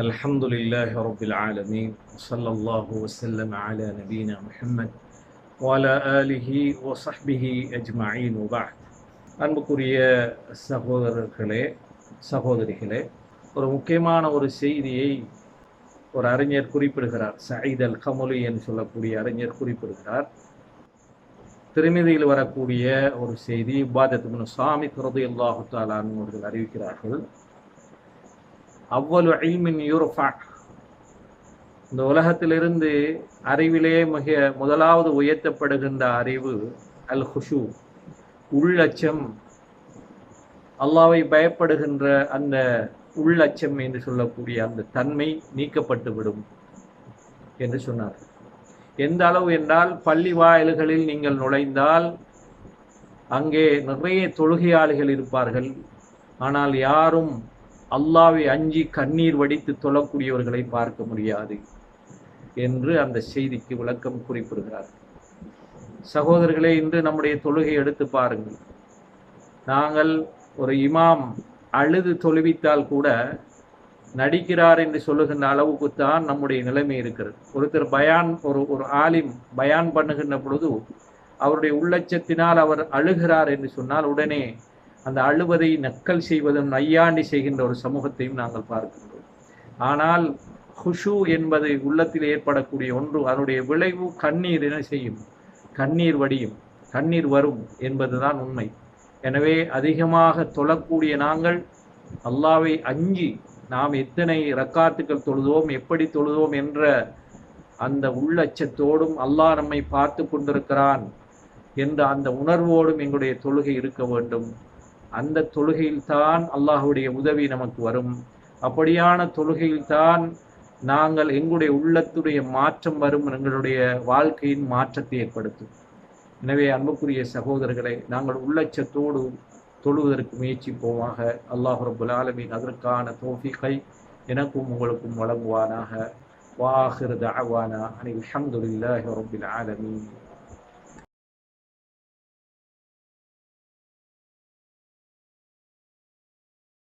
الحمد لله رب العالمين صلى الله وسلم على نبينا محمد وعلى آله وصحبه أجمعين وبعد அன்புக்குரிய சகோதரர்களே சகோதரிகளே, ஒரு முக்கியமான ஒரு செய்தியை ஒரு அறிஞர் குறிப்பிடுகிறார். சயீத் அல் கமுலி என்று சொல்லக்கூடிய அறிஞர் குறிப்பிடுகிறார். திருமிதியில் வரக்கூடிய ஒரு செய்தி, உபாதத் இப்னு ஸாமித் ரலியல்லாஹு தஆலா அன்ஹு அவர்கள் அறிவிக்கிறார்கள். அவ்வளு இல்மின் யுர்ஃபா, இந்த உலகத்திலிருந்து அறிவிலே மிக முதலாவது உயர்த்தப்படுகின்ற அறிவு அல் குஷு, உள்ளச்சம். அல்லாஹ்வை பயப்படுகின்ற அந்த உள்ளச்சம் என்று சொல்லக்கூடிய அந்த தன்மை நீக்கப்பட்டுவிடும் என்று சொன்னார். எந்த அளவு என்றால், பள்ளி வாயில்களில் நீங்கள் நுழைந்தால் அங்கே நிறைய தொழுகையாளிகள் இருப்பார்கள். ஆனால் யாரும் அல்லாஹ்வை அஞ்சி கண்ணீர் வடித்து தொழக்கூடியவர்களை பார்க்க முடியாது என்று அந்த செய்திக்கு விளக்கம் குறிப்பிடுகிறார். சகோதரர்களே, இன்று நம்முடைய தொழுகை எடுத்து பாருங்கள். நாங்கள் ஒரு இமாம் அழுது தொழுவித்தால் கூட நடிக்கிறார் என்று சொல்லுகின்ற அளவுக்குத்தான் நம்முடைய நிலைமை இருக்கிறது. ஒருத்தர் ஒரு ஆலிம் பயான் பண்ணுகின்ற பொழுது அவருடைய உள்ளச்சத்தினால் அவர் அழுகிறார் என்று சொன்னால் உடனே அந்த அழுவதை நக்கல் செய்வதும் நையாண்டி செய்கின்ற ஒரு சமூகத்தையும் நாங்கள் பார்க்கின்றோம். ஆனால் குஷு என்பது உள்ளத்தில் ஏற்படக்கூடிய ஒன்று. அதனுடைய விளைவு கண்ணீர் என்ன செய்யும்? கண்ணீர் வடியும், கண்ணீர் வரும் என்பதுதான் உண்மை. எனவே அதிகமாக தொழக்கூடிய நாங்கள் அல்லாஹ்வை அஞ்சி நாம் எத்தனை ரக்காத்துக்கள் தொழுதோம், எப்படி தொழுதோம் என்ற அந்த உள்ளச்சத்தோடும் அல்லாஹ் நம்மை பார்த்து கொண்டிருக்கிறான் என்ற அந்த உணர்வோடும் எங்களுடைய தொழுகை இருக்க வேண்டும். அந்த தொழுகையில்தான் அல்லாஹ்வுடைய உதவி நமக்கு வரும். அப்படியான தொழுகையில்தான் நாங்கள் எங்களுடைய உள்ளத்துடைய மாற்றம் வரும், எங்களுடைய வாழ்க்கையின் மாற்றத்தை ஏற்படுத்தும். எனவே அன்புக்குரிய சகோதரர்களை, நாங்கள் உள்ளச்சத்தோடு தொழுவதற்கு முயற்சிப்போமாக. அல்லாஹ் ரப்புல் ஆலமீன் அதற்கான தௌஃபீகை எனக்கும் உங்களுக்கும் வழங்குவானாக. வாஹிரு தஅவானா அனில் ஹம்துலில்லாஹி ரப்பில் ஆலமீன்.